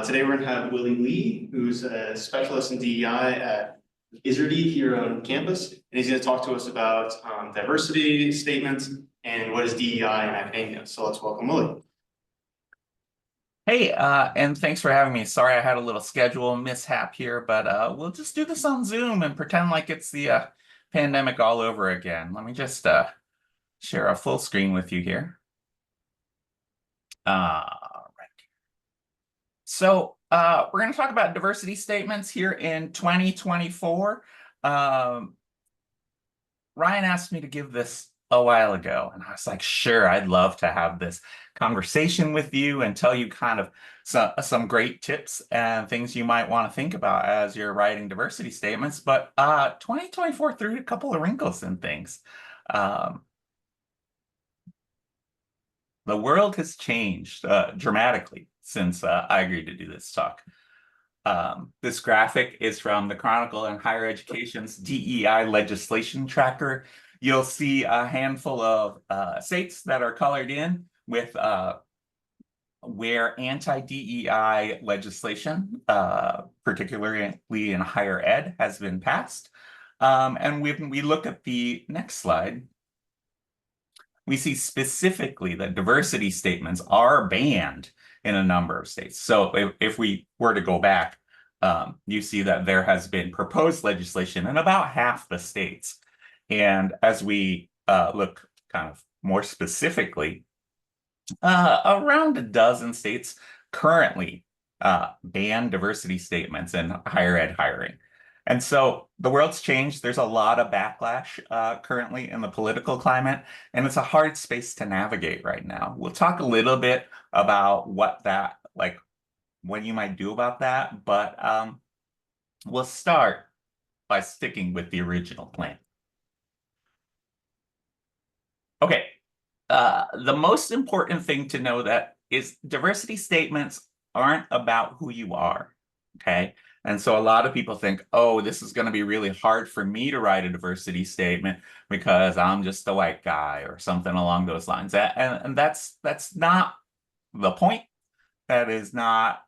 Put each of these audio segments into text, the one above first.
Today we're going to have Willy Lee, who's a specialist in DEI at ISRD here on campus, and he's going to talk to us about diversity statements and what is DEI in academia. So let's welcome Willy. Hey, and thanks for having me. Sorry I had a little schedule mishap here, but we'll just do this on Zoom and pretend like it's the pandemic all over again. Let me just share a full screen with you here. Right. So we're going to talk about diversity statements here in 2024. Ryan asked me to give this a while ago, and I was like, sure, I'd love to have this conversation with you and tell you kind of some great tips and things you might want to think about as you're writing diversity statements. But 2024 threw a couple of wrinkles and things. The world has changed dramatically since I agreed to do this talk. This graphic is from the Chronicle and Higher Education's DEI legislation tracker. You'll see a handful of states that are colored in with where anti-DEI legislation, particularly in higher ed, has been passed. And when we look at the next slide, we see specifically that diversity statements are banned in a number of states. So if we were to go back, you see that there has been proposed legislation in about half the states. And as we look kind of more specifically, around a dozen states currently ban diversity statements in higher ed hiring. And so the world's changed. There's a lot of backlash currently in the political climate, and it's a hard space to navigate right now. We'll talk a little bit about what you might do about that, but we'll start by sticking with the original plan. Okay, the most important thing to know that is diversity statements aren't about who you are, okay? And so a lot of people think, oh, this is going to be really hard for me to write a diversity statement because I'm just a white guy or something along those lines. And that's not the point. That is not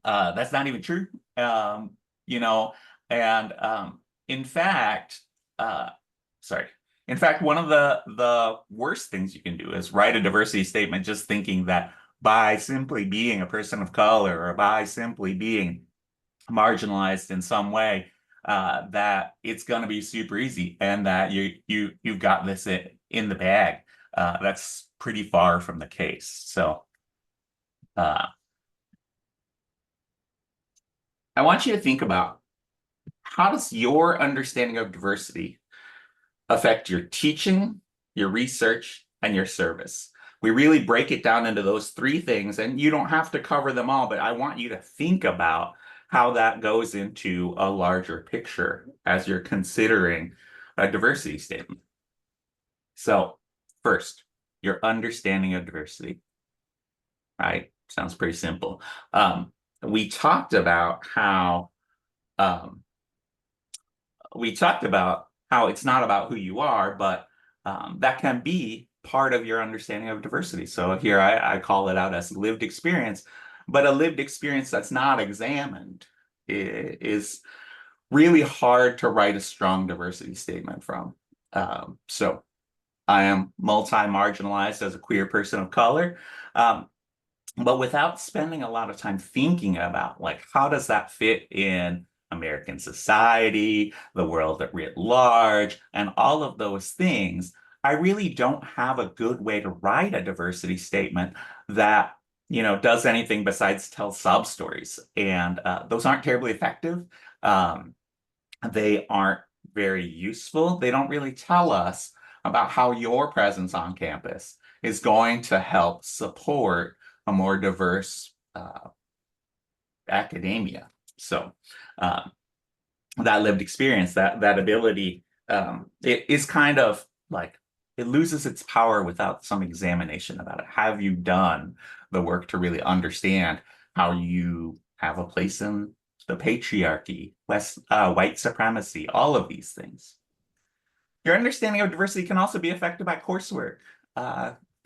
that's not even true. In fact, one of the worst things you can do is write a diversity statement just thinking that by simply being a person of color or by simply being marginalized in some way, that it's going to be super easy and that you've got this in the bag. That's pretty far from the case. So I want you to think about, how does your understanding of diversity affect your teaching, your research, and your service? We really break it down into those three things, and you don't have to cover them all, but I want you to think about how that goes into a larger picture as you're considering a diversity statement. So first, your understanding of diversity, right? Sounds pretty simple. We talked about how it's not about who you are, but that can be part of your understanding of diversity. So here I call it out as lived experience, but a lived experience that's not examined is really hard to write a strong diversity statement from. So I am multi-marginalized as a queer person of color, but without spending a lot of time thinking about how does that fit in American society, the world at writ large, and all of those things, I really don't have a good way to write a diversity statement that does anything besides tell sob stories. And those aren't terribly effective. They aren't very useful. They don't really tell us about how your presence on campus is going to help support a more diverse academia. So that lived experience, that ability, it is kind of it loses its power without some examination about it. Have you done the work to really understand how you have a place in the patriarchy, white supremacy, all of these things? Your understanding of diversity can also be affected by coursework.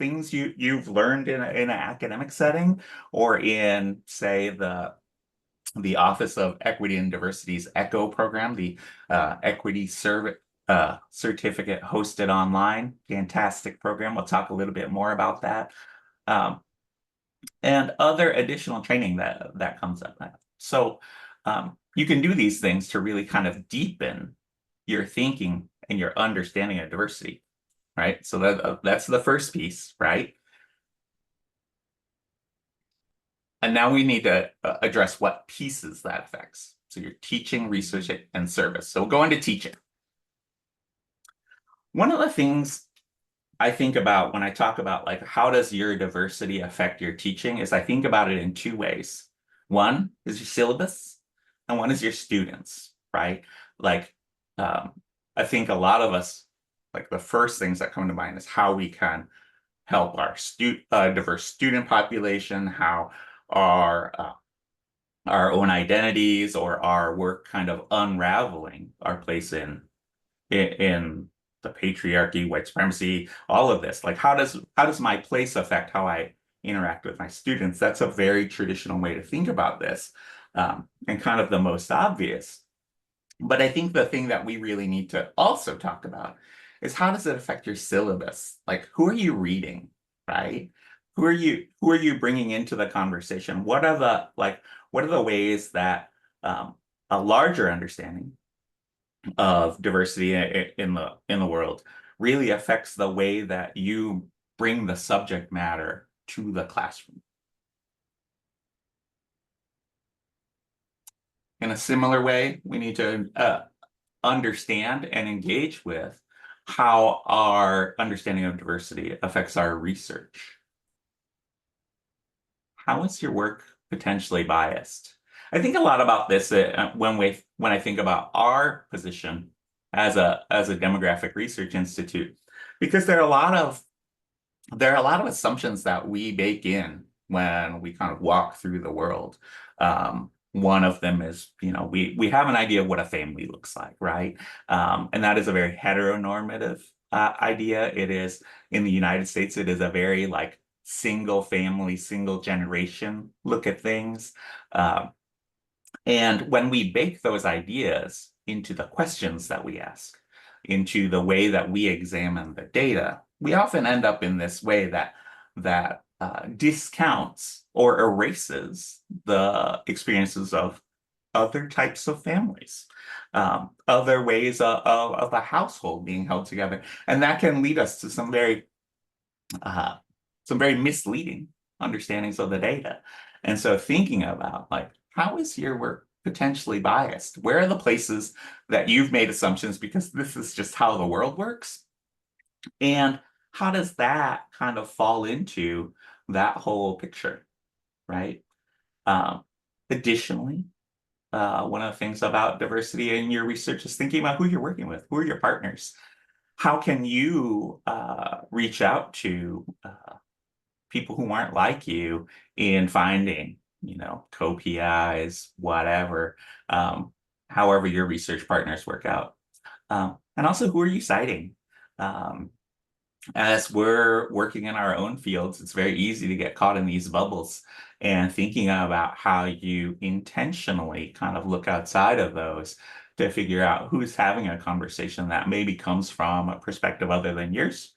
things you've learned in an academic setting, or in, say, the Office of Equity and Diversity's ECHO program, the Equity Certificate hosted online. Fantastic program. We'll talk a little bit more about that. And other additional training that comes up. So you can do these things to really kind of deepen your thinking and your understanding of diversity, right? So that's the first piece, right? And now we need to address what pieces that affects. So you're teaching, research, and service. So we'll go into teaching. One of the things I think about when I talk about like how does your diversity affect your teaching is I think about it in two ways. One is your syllabus, and one is your students, right? Like I think a lot of us, like the first things that come to mind is how we can help our diverse student population, how our own identities or our work kind of unraveling our place in the patriarchy, white supremacy, all of this. Like how does my place affect how I interact with my students? That's a very traditional way to think about this, and kind of the most obvious. But I think the thing that we really need to also talk about is how does it affect your syllabus? Like who are you reading, right? Who are you bringing into the conversation? What are the ways that a larger understanding of diversity in the world really affects the way that you bring the subject matter to the classroom? In a similar way, we need to understand and engage with how our understanding of diversity affects our research. How is your work potentially biased? I think a lot about this when I think about our position as a demographic research institute, because there are a lot of assumptions that we bake in when we kind of walk through the world. One of them is, we have an idea of what a family looks like, right? And that is a very heteronormative idea. It is, in the United States, it is a very like single family, single generation look at things. And when we bake those ideas into the questions that we ask, into the way that we examine the data, we often end up in this way that discounts or erases the experiences of other types of families, other ways of a household being held together. And that can lead us to some very misleading understandings of the data. And so thinking about like, how is your work potentially biased? Where are the places that you've made assumptions because this is just how the world works? And how does that kind of fall into that whole picture, right? Additionally, one of the things about diversity in your research is thinking about who you're working with, who are your partners? How can you reach out to people who aren't like you in finding, co-PIs, whatever, however your research partners work out. And also, who are you citing? As we're working in our own fields, it's very easy to get caught in these bubbles, and thinking about how you intentionally kind of look outside of those to figure out who's having a conversation that maybe comes from a perspective other than yours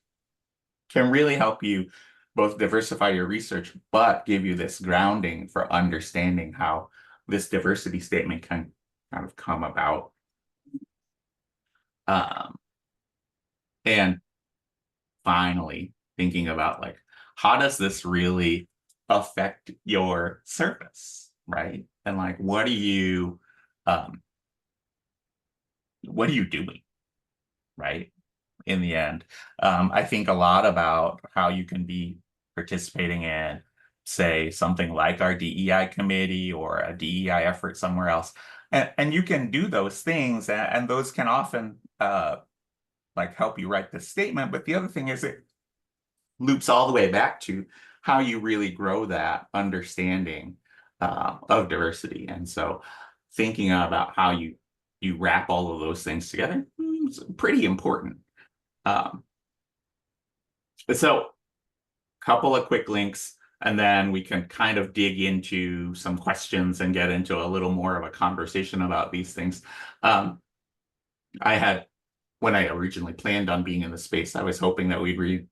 can really help you both diversify your research, but give you this grounding for understanding how this diversity statement can kind of come about. And finally, thinking about like, how does this really affect your service, right? And like, what are you doing, right? In the end, I think a lot about how you can be participating in, say, something like our DEI committee or a DEI effort somewhere else. And you can do those things, and those can often like help you write the statement. But the other thing is it loops all the way back to how you really grow that understanding of diversity. And so thinking about how you wrap all of those things together is pretty important. So couple of quick links, and then we can kind of dig into some questions and get into a little more of a conversation about these things. I had, when I originally planned on being in the space, I was hoping that we'd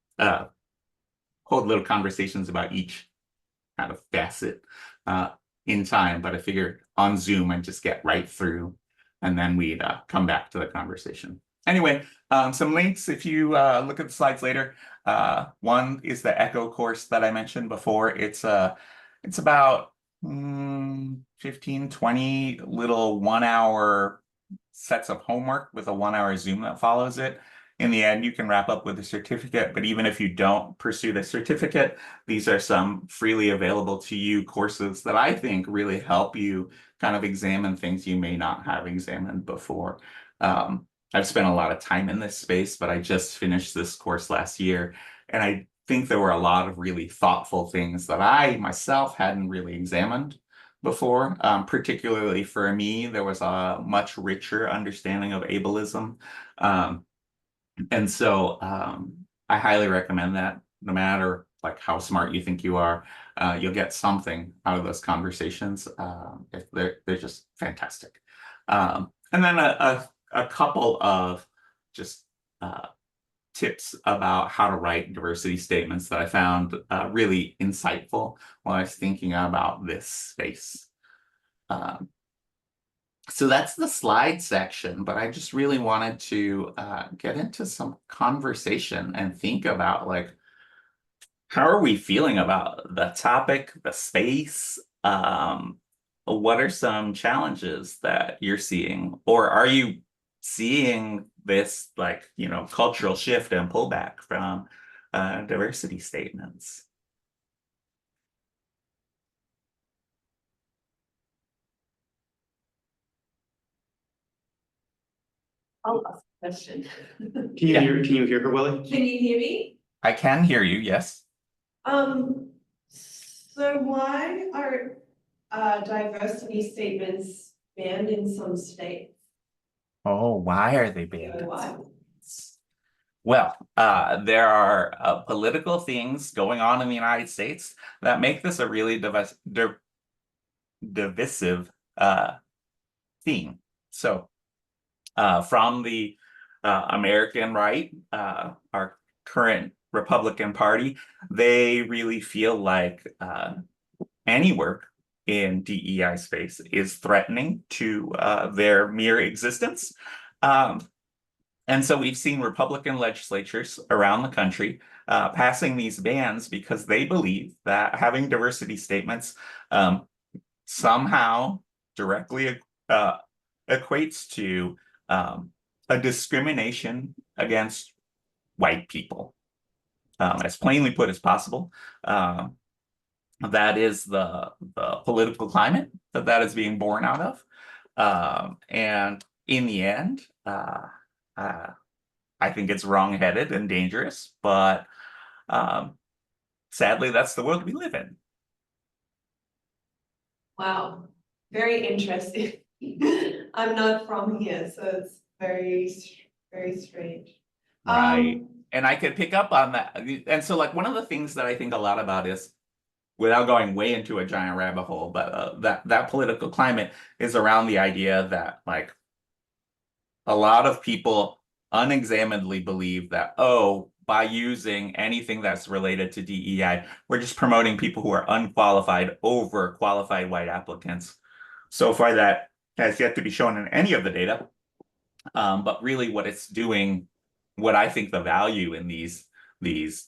hold little conversations about each kind of facet in time, but I figured on Zoom and just get right through, and then we'd come back to the conversation. Anyway, some links if you look at the slides later. One is the ECHO course that I mentioned before. It's about 15, 20 little 1 hour sets of homework with a 1 hour Zoom that follows it. In the end, you can wrap up with a certificate, but even if you don't pursue the certificate, these are some freely available to you courses that I think really help you kind of examine things you may not have examined before. I've spent a lot of time in this space, but I just finished this course last year, and I think there were a lot of really thoughtful things that I myself hadn't really examined before. Particularly for me, there was a much richer understanding of ableism. And so I highly recommend that. No matter like how smart you think you are, you'll get something out of those conversations. If they're just fantastic. And then a couple of just tips about how to write diversity statements that I found really insightful while I was thinking about this space. So that's the slide section, but I just really wanted to get into some conversation and think about like, how are we feeling about the topic, the space? What are some challenges that you're seeing? Or are you seeing this like, cultural shift and pullback from diversity statements? I'll ask a question. Can you hear her, Willy? Can you hear me? I can hear you, yes. So why are diversity statements banned in some states? Oh, why are they banned? You know why? Well, there are political things going on in the United States that make this a really divisive theme. So from the American right, our current Republican Party, they really feel like any work in DEI space is threatening to their mere existence. And so we've seen Republican legislatures around the country passing these bans because they believe that having diversity statements somehow directly equates to a discrimination against white people. As plainly put as possible. That is the political climate that is being born out of. And in the end, I think it's wrong-headed and dangerous, but sadly, that's the world we live in. Wow, very interesting. I'm not from here, so it's very, very strange. Right. And I could pick up on that. And so like one of the things that I think a lot about is, without going way into a giant rabbit hole, but that political climate is around the idea that like a lot of people unexaminedly believe that, oh, by using anything that's related to DEI, we're just promoting people who are unqualified over qualified white applicants. So far, that has yet to be shown in any of the data. But really what it's doing, what I think the value in these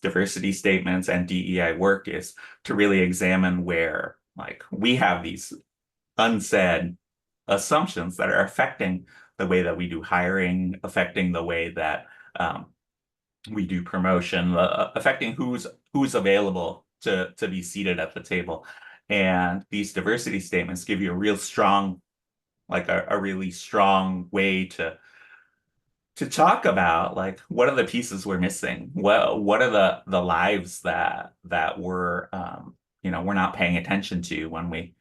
diversity statements and DEI work is to really examine where like we have these unsaid assumptions that are affecting the way that we do hiring, affecting the way that we do promotion, affecting who's available to be seated at the table. And these diversity statements give you a real strong, like a really strong way to talk about like what are the pieces we're missing, what are the lives that we're we're not paying attention to when we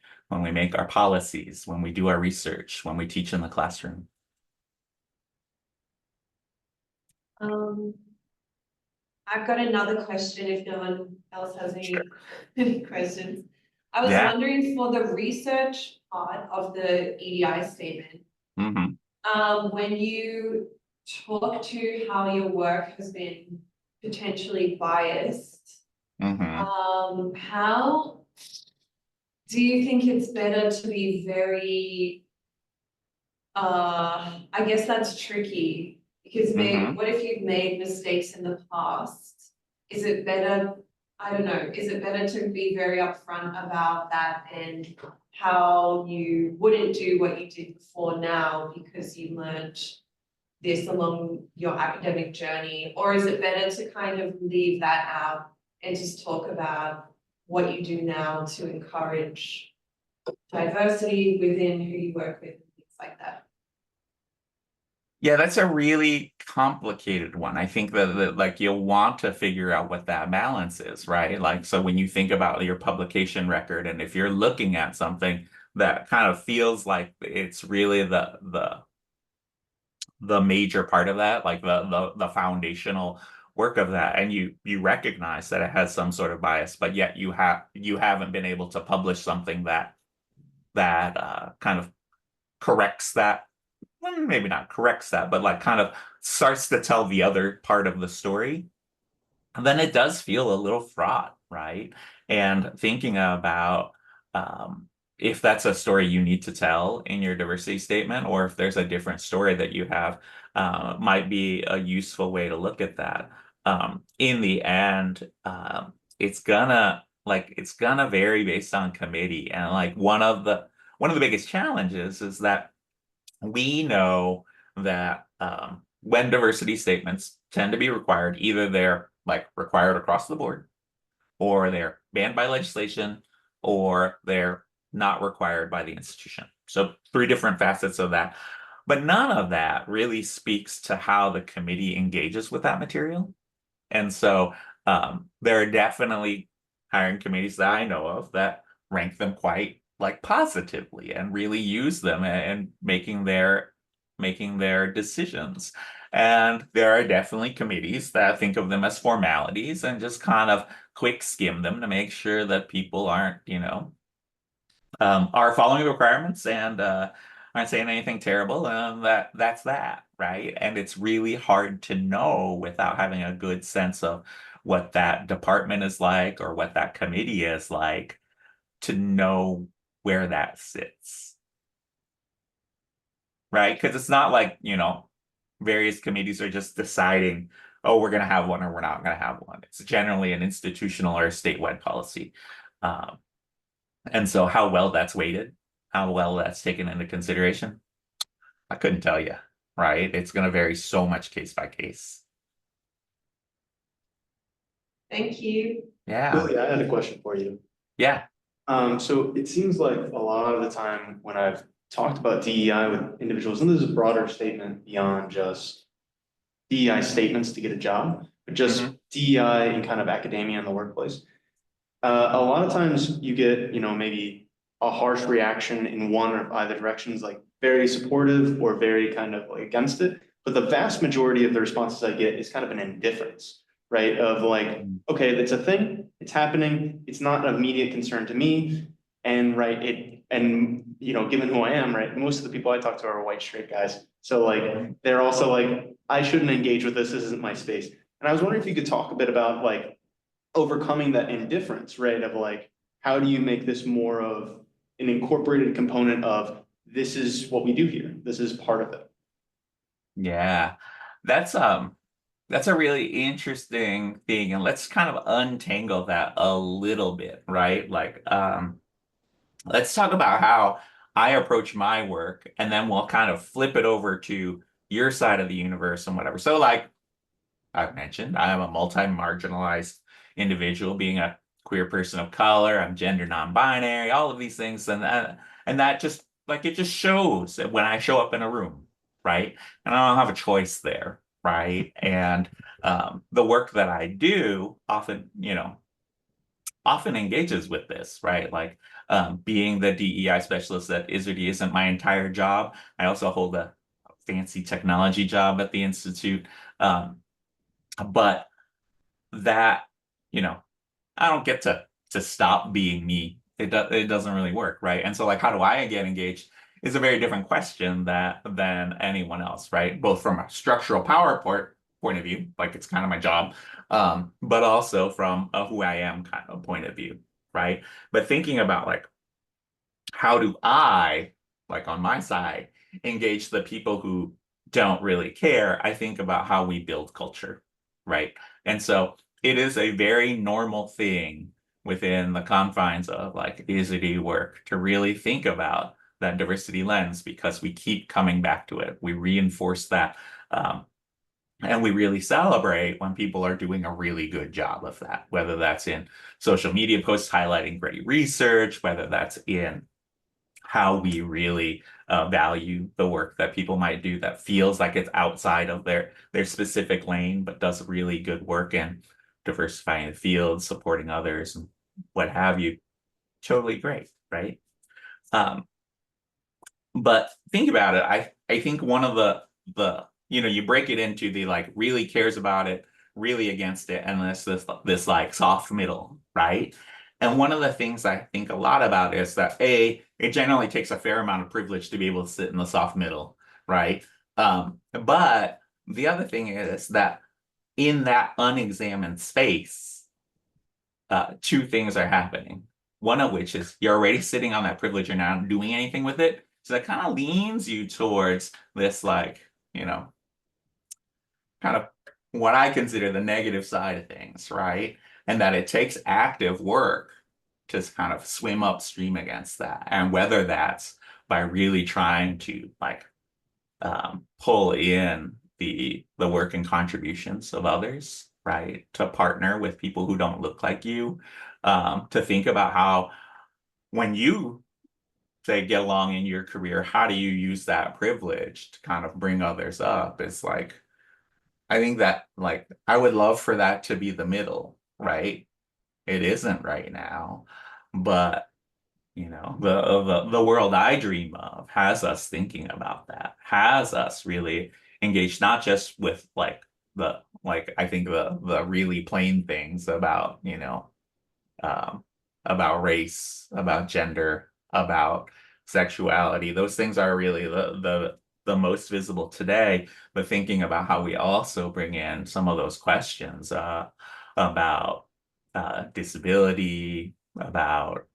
make our policies, when we do our research, when we teach in the classroom. I've got another question if no one else has any, Sure. any questions. I was Yeah. wondering for the research part of the EDI statement, Mhm. when you talk to how your work has been potentially biased, Mhm. how do you think it's better to be very, I guess that's tricky because Mhm. what if you've made mistakes in the past? Is it better, I don't know, is it better to be very upfront about that and how you wouldn't do what you did before now because you learned this along your academic journey? Or is it better to kind of leave that out and just talk about what you do now to encourage diversity within who you work with and things like that? Yeah, that's a really complicated one. I think that like you'll want to figure out what that balance is, right? Like, so when you think about your publication record, and if you're looking at something that kind of feels like it's really the major part of that, like the foundational work of that, and you recognize that it has some sort of bias, but yet you haven't been able to publish something that kind of corrects that, well, maybe not corrects that, but like kind of starts to tell the other part of the story, and then it does feel a little fraught, right? And thinking about um, if that's a story you need to tell in your diversity statement, or if there's a different story that you have, might be a useful way to look at that. In the end, it's gonna vary based on committee, and like one of the biggest challenges is that we know that when diversity statements tend to be required, either they're like required across the board, or they're banned by legislation, or they're not required by the institution. So three different facets of that. But none of that really speaks to how the committee engages with that material. And so there are definitely hiring committees that I know of that rank them quite like positively and really use them and making their decisions. And there are definitely committees that think of them as formalities and just kind of quick skim them to make sure that people aren't, are following the requirements and aren't saying anything terrible, and that's that, right? And it's really hard to know without having a good sense of what that department is like or what that committee is like to know where that sits, right? Because it's not like, various committees are just deciding, oh, we're going to have one or we're not going to have one. It's generally an institutional or a statewide policy. Um, And so how well that's weighted, how well that's taken into consideration, I couldn't tell you, right? It's going to vary so much case by case. Thank you. Yeah. Willie, I had a question for you. Yeah. So it seems like a lot of the time when I've talked about DEI with individuals, and this is a broader statement beyond just DEI statements to get a job, but just Mhm. DEI in kind of academia and the workplace. A lot of times you get, maybe a harsh reaction in one or either directions, like very supportive or very kind of like against it. But the vast majority of the responses I get is kind of an indifference, right? Of like, okay, that's a thing, it's happening, it's not an immediate concern to me. And right, given who I am, right, most of the people I talk to are white straight guys. So like they're also like, I shouldn't engage with this isn't my space. And I was wondering if you could talk a bit about like overcoming that indifference, right? Of like, how do you make this more of an incorporated component of this is what we do here. This is part of it. Yeah. That's that's a really interesting thing. And let's kind of untangle that a little bit, right? Like let's talk about how I approach my work, and then we'll kind of flip it over to your side of the universe and whatever. So like I've mentioned, I am a multi-marginalized individual, being a queer person of color, I'm gender non-binary, all of these things, and that just like it just shows that when I show up in a room, right? And I don't have a choice there, right? And the work that I do often engages with this, right? Like being the DEI specialist at ISRD isn't my entire job. I also hold a fancy technology job at the institute. But that, you know, I don't get to stop being me. It doesn't really work, right? And so like, how do I get engaged is a very different question than anyone else, right? Both from a structural power point of view, like it's kind of my job, but also from a who I am kind of point of view, right? But thinking about like, how do I, like on my side, engage the people who don't really care? I think about how we build culture, right? And so it is a very normal thing within the confines of like ISRD work to really think about that diversity lens, because we keep coming back to it. We reinforce that. And we really celebrate when people are doing a really good job of that, whether that's in social media posts highlighting great research, whether that's in how we really value the work that people might do that feels like it's outside of their specific lane, but does really good work in diversifying the field, supporting others, and what have you. Totally great, right? But think about it. I think one of the you break it into the like really cares about it, really against it, and this like soft middle, right? And one of the things I think a lot about is that it generally takes a fair amount of privilege to be able to sit in the soft middle, right? But the other thing is that in that unexamined space, two things are happening. One of which is you're already sitting on that privilege, you're not doing anything with it. So that kind of leans you towards this, like, kind of what I consider the negative side of things, right? And that it takes active work to kind of swim upstream against that. And whether that's by really trying to like pull in the work and contributions of others, right? To partner with people who don't look like you, to think about how when you say get along in your career, how do you use that privilege to kind of bring others up? It's like, I think that like I would love for that to be the middle, right? It isn't right now, but the world I dream of has us thinking about that, has us really engaged, not just with like I think the really plain things about about race, about gender, about sexuality. Those things are really the most visible today, but thinking about how we also bring in some of those questions about disability, about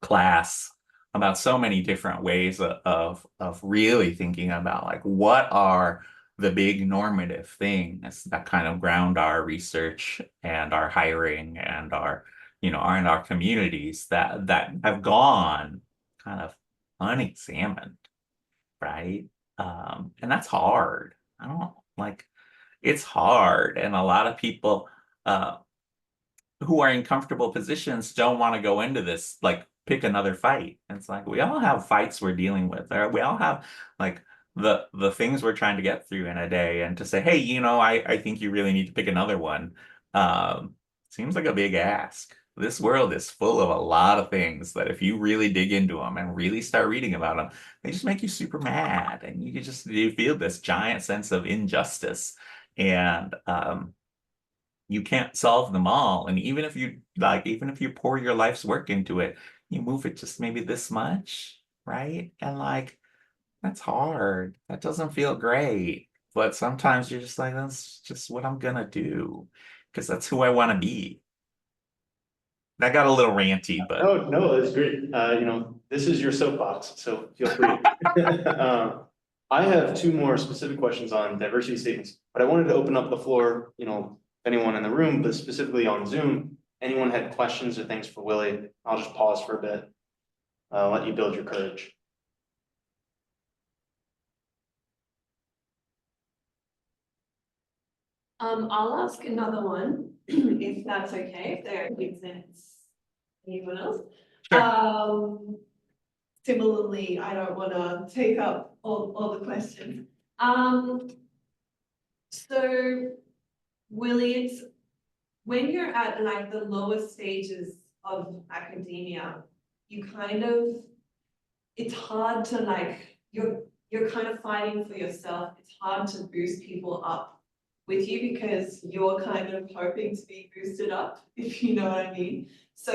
class, about so many different ways of really thinking about like what are the big normative things that kind of ground our research and our hiring and our and our communities that have gone kind of unexamined, right? And that's hard. I don't like it's hard, and a lot of people who are in comfortable positions don't want to go into this, like pick another fight. And it's like we all have fights we're dealing with, or we all have like the things we're trying to get through in a day. And to say, hey, I think you really need to pick another one, seems like a big ask. This world is full of a lot of things that if you really dig into them and really start reading about them, they just make you super mad, and you feel this giant sense of injustice. And you can't solve them all. And even if you pour your life's work into it, you move it just maybe this much, right? And like, that's hard. That doesn't feel great. But sometimes you're just like, that's just what I'm gonna do, because that's who I want to be. That got a little ranty, but No, that's great. This is your soapbox, so feel free. I have two more specific questions on diversity statements, but I wanted to open up the floor, anyone in the room, but specifically on Zoom, anyone had questions or things for Willy, I'll just pause for a bit, let you build your courage. I'll ask another one, if that's okay, if there isn't anyone else. sure. Similarly, I don't wanna take up all the questions. So Willy, it's when you're at like the lower stages of academia, you kind of, it's hard to like, you're kind of fighting for yourself. It's hard to boost people up with you because you're kind of hoping to be boosted up, if you know what I mean. So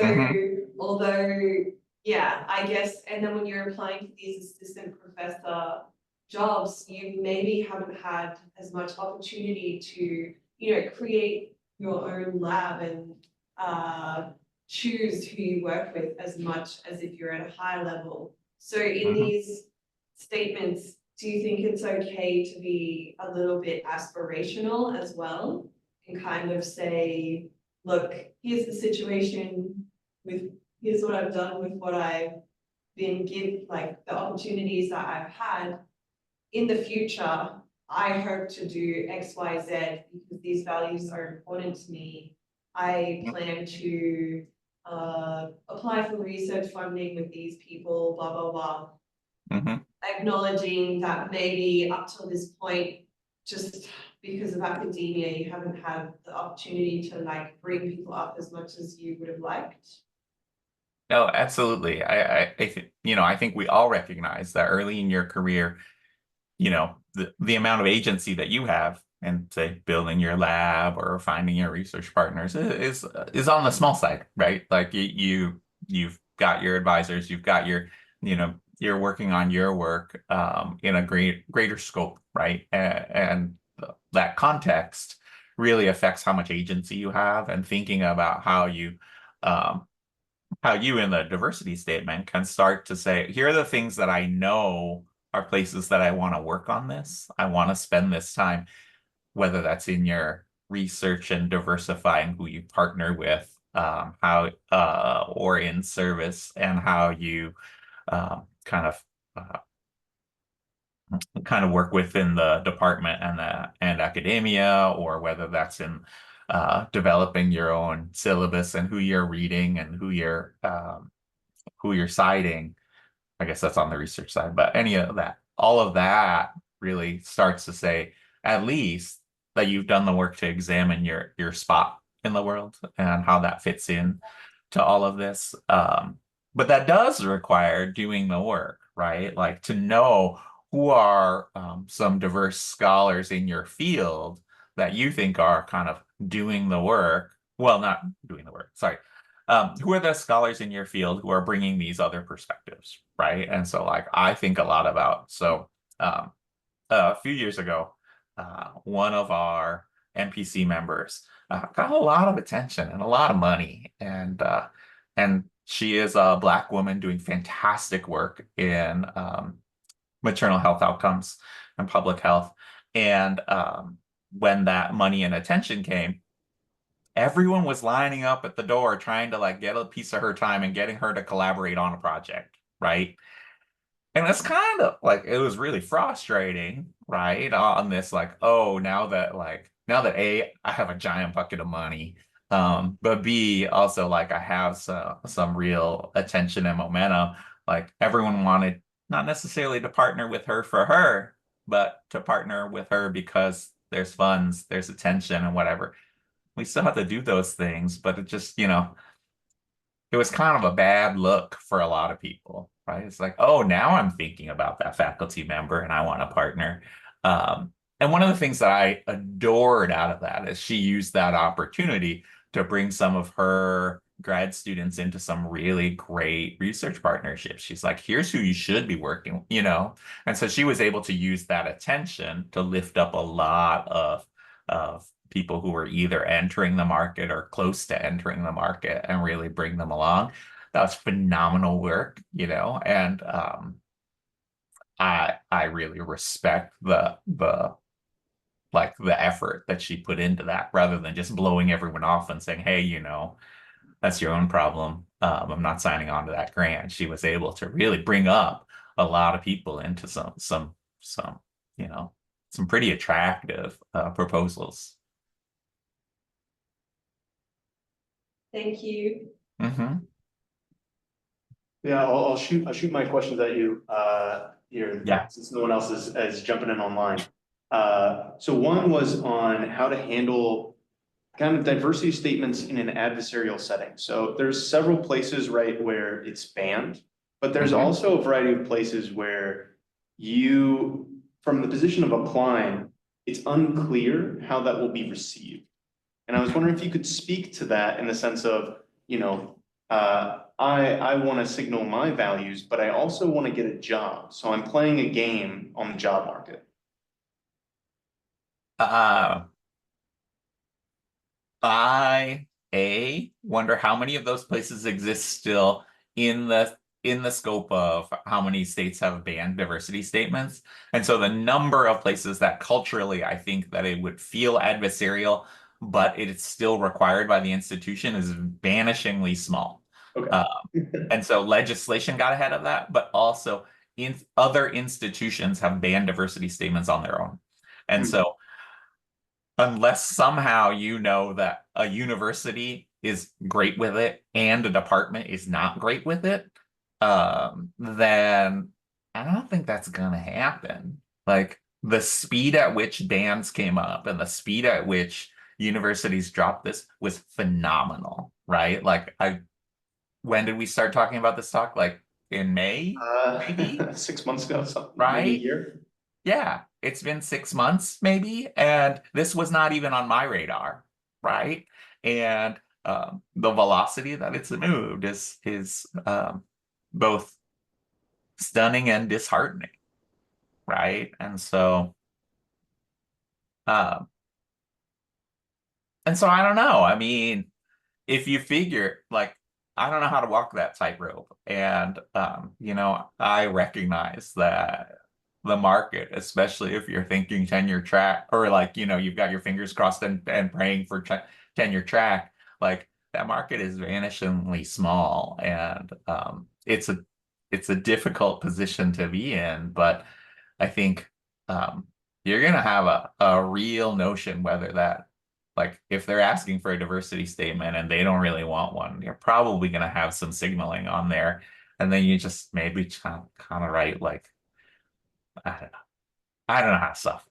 although, yeah, I guess, and then when you're applying for these assistant professor jobs, you maybe haven't had as much opportunity to, create your own lab and choose who you work with as much as if you're at a high level. So in these statements, do you think it's okay to be a little bit aspirational as well and kind of say, look, here's the situation here's what I've done with what I've been like the opportunities that I've had. In the future, I hope to do X, Y, Z because these values are important to me. I plan to apply for research funding with these people, blah, blah, blah. Acknowledging that maybe up till this point, just because of academia, you haven't had the opportunity to like bring people up as much as you would have liked. No, absolutely. I think, I think we all recognize that early in your career, the amount of agency that you have and say building your lab or finding your research partners is on the small side, right? Like you've got your advisors, you've got your, you're working on your work in a greater scope, right? And that context really affects how much agency you have, and thinking about how you in the diversity statement can start to say, here are the things that I know are places that I want to work on this. I want to spend this time, whether that's in your research and diversifying who you partner with, or in service, and how you kind of work within the department and academia, or whether that's in developing your own syllabus and who you're reading and who you're citing. I guess that's on the research side, but all of that really starts to say at least that you've done the work to examine your spot in the world and how that fits in to all of this. But that does require doing the work, right? Like to know who are some diverse scholars in your field that you think are kind of doing the work. Well, not doing the work, sorry. Who are the scholars in your field who are bringing these other perspectives, right? And so like I think a lot about, a few years ago, one of our NPC members got a lot of attention and a lot of money, and she is a Black woman doing fantastic work in maternal health outcomes and public health. And when that money and attention came, everyone was lining up at the door trying to like get a piece of her time and getting her to collaborate on a project, right? And it's kind of like, it was really frustrating, right? On this, like, oh, now that A, I have a giant bucket of money, but B, also like I have some real attention and momentum. Like everyone wanted not necessarily to partner with her for her, but to partner with her because there's funds, there's attention and whatever. We still have to do those things, but it just, it was kind of a bad look for a lot of people, right? It's like, oh, now I'm thinking about that faculty member and I want to partner. And one of the things that I adored out of that is she used that opportunity to bring some of her grad students into some really great research partnerships. She's like, here's who you should be working, And so she was able to use that attention to lift up a lot of people who were either entering the market or close to entering the market and really bring them along. That was phenomenal work, and I really respect the effort that she put into that, rather than just blowing everyone off and saying, hey, that's your own problem. I'm not signing on to that grant. She was able to really bring up a lot of people into some pretty attractive proposals. Thank you. Yeah, I'll shoot my questions at you here. Yeah. Since no one else is jumping in online. So one was on how to handle kind of diversity statements in an adversarial setting. So there's several places, right, where it's banned, but there's also a variety of places where you, from the position of applying, it's unclear how that will be received. And I was wondering if you could speak to that in the sense of, I want to signal my values, but I also want to get a job. So I'm playing a game on the job market. I wonder how many of those places exist still in the scope of how many states have banned diversity statements. And so the number of places that culturally I think that it would feel adversarial, but it's still required by the institution is vanishingly small. Okay. And so legislation got ahead of that, but also other institutions have banned diversity statements on their own. And so unless somehow you know that a university is great with it and a department is not great with it, then I don't think that's gonna happen. Like the speed at which bans came up and the speed at which universities dropped this was phenomenal, right? Like when did we start talking about this talk? Like in May, maybe? 6 months ago, something, maybe a Right? year. Yeah, it's been 6 months maybe, and this was not even on my radar, right? And the velocity that it's moved is both stunning and disheartening, right? Um, and so I don't know. I mean, if you figure like I don't know how to walk that tightrope, and I recognize that the market, especially if you're thinking tenure track or like you've got your fingers crossed and praying for tenure track, like that market is vanishingly small, and it's a difficult position to be in, but I think you're gonna have a real notion whether that like if they're asking for a diversity statement and they don't really want one, you're probably going to have some signaling on there. And then you just maybe kind of write like, I don't know. I don't know how to stuff.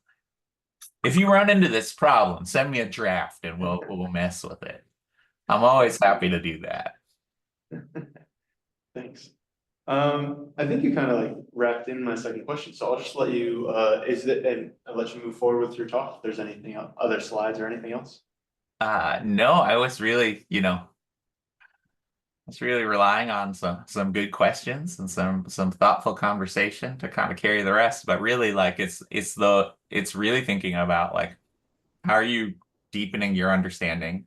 If you run into this problem, send me a draft and we'll mess with it. I'm always happy to do that. Thanks. I think you kind of like wrapped in my second question, so I'll just let you, and I'll let you move forward with your talk. If there's anything else, other slides or anything else. No, I was really, it's really relying on some good questions and some thoughtful conversation to kind of carry the rest. But really, like it's really thinking about like how are you deepening your understanding.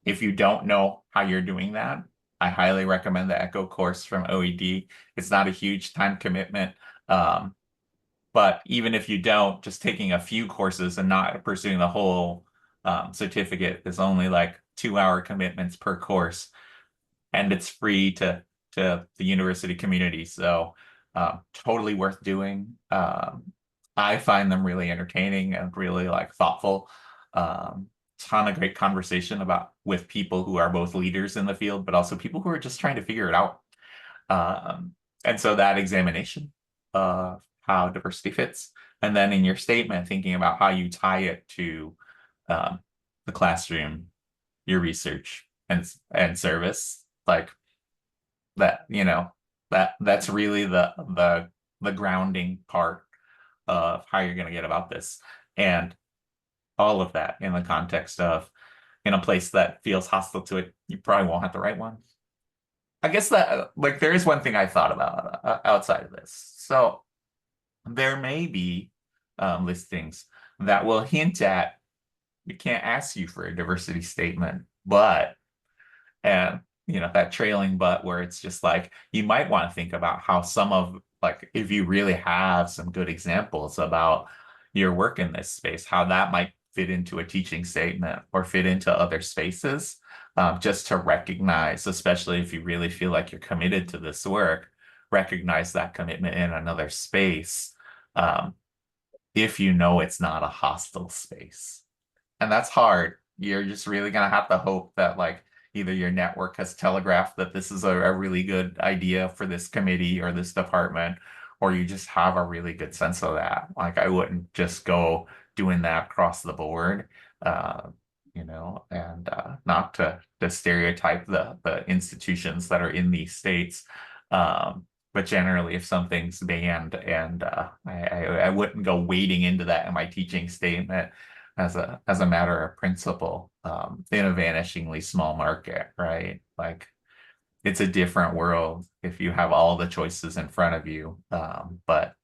If you don't know how you're doing that, I highly recommend the Echo course from OED. It's not a huge time commitment. But even if you don't, just taking a few courses and not pursuing the whole certificate is only like 2-hour commitments per course, and it's free to the university community. So totally worth doing. I find them really entertaining and really like thoughtful. Ton of great conversation with people who are both leaders in the field, but also people who are just trying to figure it out. And so that examination of how diversity fits, and then in your statement, thinking about how you tie it to the classroom, your research, and service, like that, that's really the grounding part of how you're going to get about this, and all of that in the context of in a place that feels hostile to it, you probably won't have the right one. I guess that like there is one thing I thought about outside of this. So there may be listings that will hint at we can't ask you for a diversity statement, but and that trailing but where it's just like you might want to think about how some of like if you really have some good examples about your work in this space, how that might fit into a teaching statement or fit into other spaces, just to recognize, especially if you really feel like you're committed to this work, recognize that commitment in another space, if you know it's not a hostile space. And that's hard. You're just really going to have to hope that like either your network has telegraphed that this is a really good idea for this committee or this department, or you just have a really good sense of that. Like I wouldn't just go doing that across the board, and not to stereotype the institutions that are in these states. But generally, if something's banned, and I wouldn't go wading into that in my teaching statement as a matter of principle, in a vanishingly small market, right? Like, it's a different world if you have all the choices in front of you, but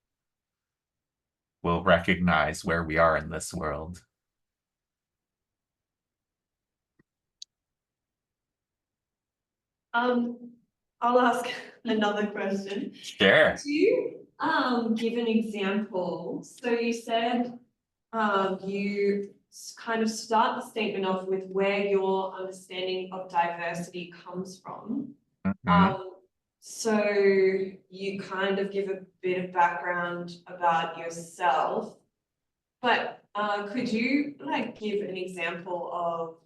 we'll recognize where we are in this world. I'll ask another question. Sure. Could you give an example? So you said you kind of start the statement off with where your understanding of diversity comes from. So you kind of give a bit of background about yourself, but could you like give an example of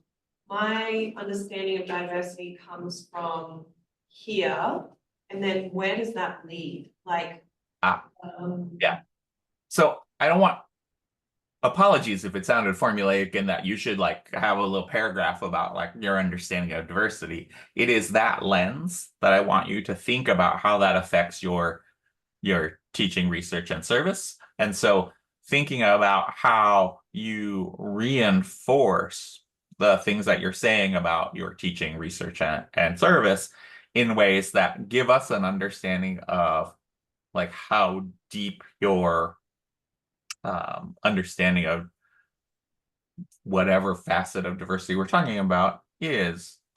my understanding of diversity comes from here, and then where does that lead? Like, Yeah. So I don't want, apologies if it sounded formulaic in that you should like have a little paragraph about like your understanding of diversity. It is that lens that I want you to think about how that affects your teaching, research, and service. And so thinking about how you reinforce the things that you're saying about your teaching, research, and service in ways that give us an understanding of like how deep your understanding of whatever facet of diversity we're talking about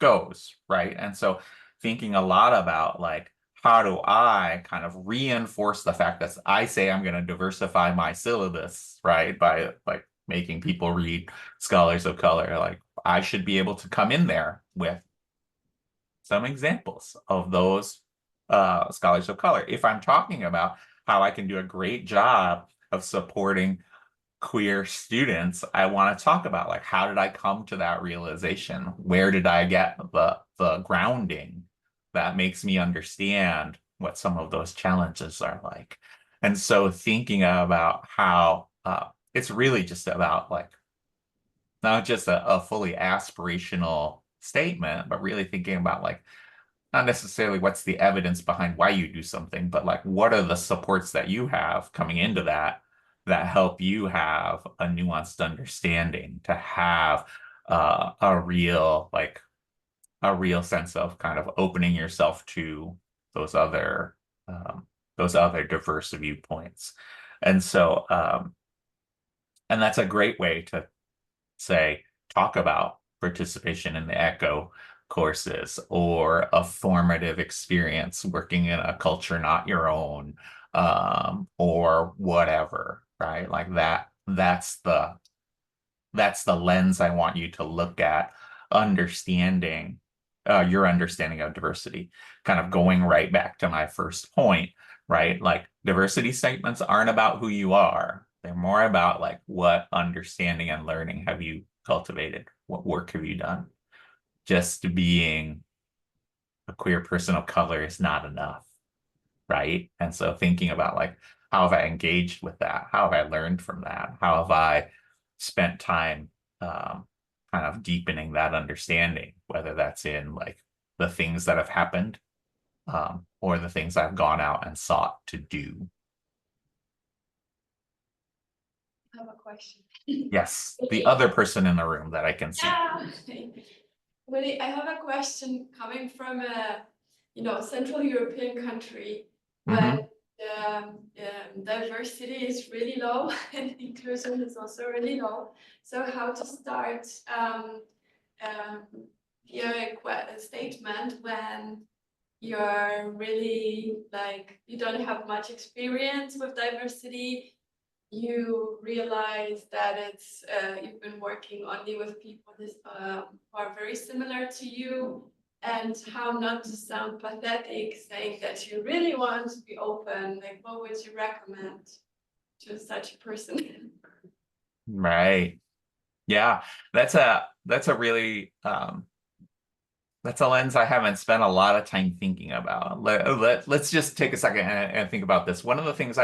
goes, right? And so thinking a lot about like, how do I kind of reinforce the fact that I say I'm going to diversify my syllabus, right? By like making people read scholars of color, like I should be able to come in there with some examples of those scholars of color. If I'm talking about how I can do a great job of supporting queer students, I want to talk about like, how did I come to that realization? Where did I get the grounding that makes me understand what some of those challenges are like? And so thinking about how it's really just about like not just a fully aspirational statement, but really thinking about like not necessarily what's the evidence behind why you do something, but like what are the supports that you have coming into that help you have a nuanced understanding, to have a real sense of kind of opening yourself to those other diverse viewpoints. And so and that's a great way to say, talk about participation in the ECHO courses or a formative experience working in a culture not your own, or whatever, right? Like that's the lens I want you to look at understanding your understanding of diversity, kind of going right back to my first point, right? Like diversity statements aren't about who you are. They're more about like what understanding and learning have you cultivated? What work have you done? Just being a queer person of color is not enough, right? And so thinking about like, how have I engaged with that? How have I learned from that? How have I spent time kind of deepening that understanding, whether that's in like the things that have happened or the things I've gone out and sought to do. I have a question. Yes, the other person in the room that I can see. Yeah. Willy, I have a question coming from a Central European country, but diversity is really low and inclusion is also really low. So how to start a statement when you're really like you don't have much experience with diversity, you realize that it's you've been working only with people who are very similar to you, and how not to sound pathetic saying that you really want to be open. Like, what would you recommend to such a person? Right. Yeah, that's a really that's a lens I haven't spent a lot of time thinking about. Let's just take a second and think about this. One of the things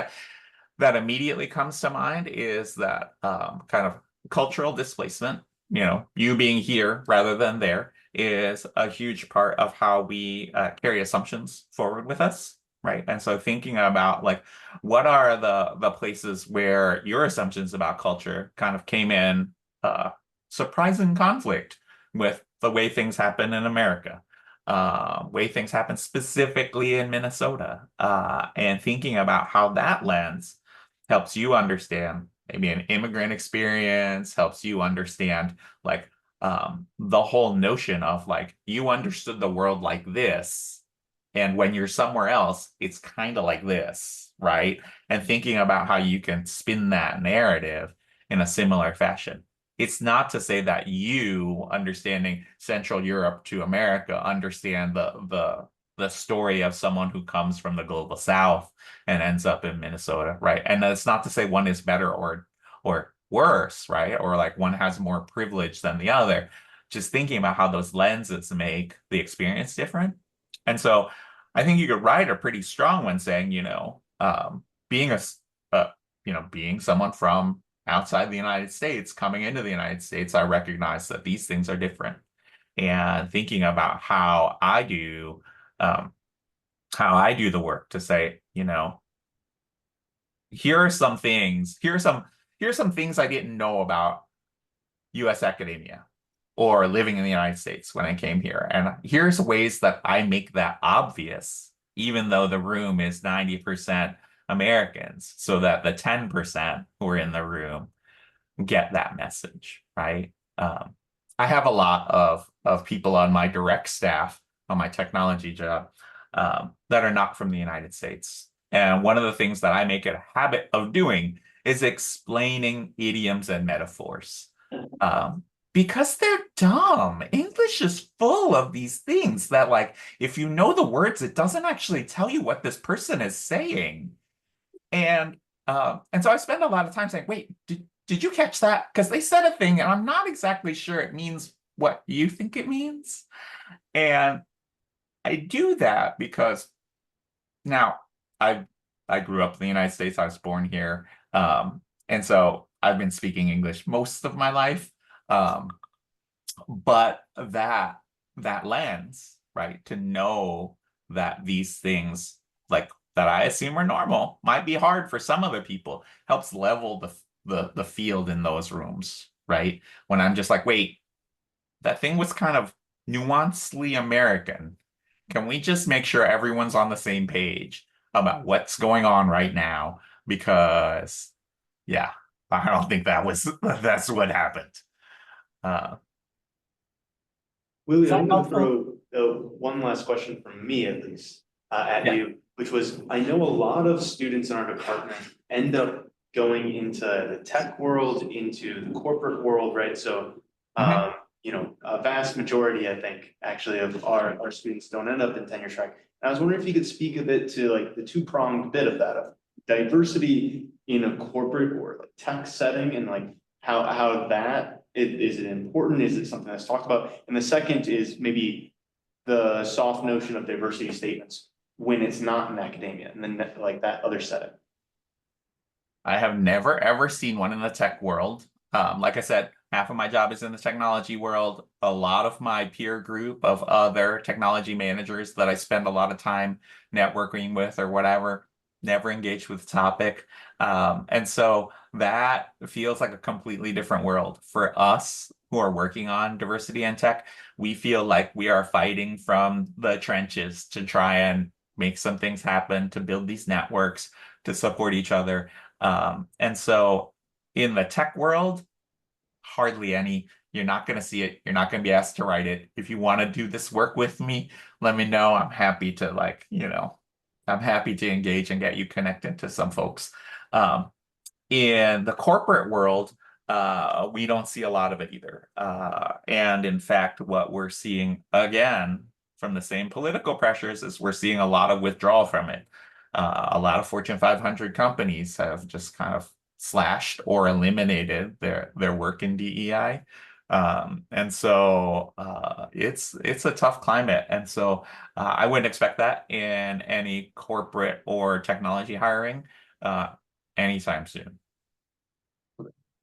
that immediately comes to mind is that kind of cultural displacement, you being here rather than there, is a huge part of how we carry assumptions forward with us, right? And so thinking about like, what are the places where your assumptions about culture kind of came in surprising conflict with the way things happen in America, way things happen specifically in Minnesota, and thinking about how that lens helps you understand maybe an immigrant experience, helps you understand like the whole notion of like you understood the world like this, and when you're somewhere else, it's kind of like this, right? And thinking about how you can spin that narrative in a similar fashion. It's not to say that you, understanding Central Europe to America, understand the story of someone who comes from the global South and ends up in Minnesota, right? And that's not to say one is better or worse, right? Or like one has more privilege than the other. Just thinking about how those lenses make the experience different. And so I think you could write a pretty strong one saying, being being someone from outside the United States coming into the United States, I recognize that these things are different. And thinking about how I do the work to say, here are some things, here are some things I didn't know about US academia or living in the United States when I came here. And here's ways that I make that obvious, even though the room is 90% Americans, so that the 10% who are in the room get that message, right? I have a lot of people on my direct staff on my technology job that are not from the United States. And one of the things that I make it a habit of doing is explaining idioms and metaphors. Because they're dumb. English is full of these things that, like, if you know the words, it doesn't actually tell you what this person is saying. And so I spend a lot of time saying, wait, did you catch that? Because they said a thing and I'm not exactly sure it means what you think it means. And I do that because now I grew up in the United States. I was born here. And so I've been speaking English most of my life. But that lens, right, to know that these things like that I assume are normal might be hard for some other people helps level the field in those rooms, right? When I'm just like, wait, that thing was kind of nuancedly American. Can we just make sure everyone's on the same page about what's going on right now? Because yeah, I don't think that's what happened. Willy, Is that I'm going to helpful? throw one last question from me at least at Yeah. you, which was, I know a lot of students in our department end up going into the tech world, into the corporate world, right? So, Mhm. a vast majority, I think, actually of our students don't end up in tenure track. And I was wondering if you could speak a bit to like the two-pronged bit of that, of diversity in a corporate or like tech setting, and like how that is it important? Is it something that's talked about? And the second is maybe the soft notion of diversity statements when it's not in academia, and then like that other setting. I have never ever seen one in the tech world. Like I said, half of my job is in the technology world. A lot of my peer group of other technology managers that I spend a lot of time networking with or whatever, never engaged with the topic. And so that feels like a completely different world. For us who are working on diversity and tech, we feel like we are fighting from the trenches to try and make some things happen, to build these networks, to support each other. And so in the tech world, hardly any. You're not going to see it. You're not going to be asked to write it. If you want to do this work with me, let me know. I'm happy to I'm happy to engage and get you connected to some folks. In the corporate world, we don't see a lot of it either. And in fact, what we're seeing again from the same political pressures is we're seeing a lot of withdrawal from it. A lot of Fortune 500 companies have just kind of slashed or eliminated their work in DEI. And so it's a tough climate. And so I wouldn't expect that in any corporate or technology hiring anytime soon.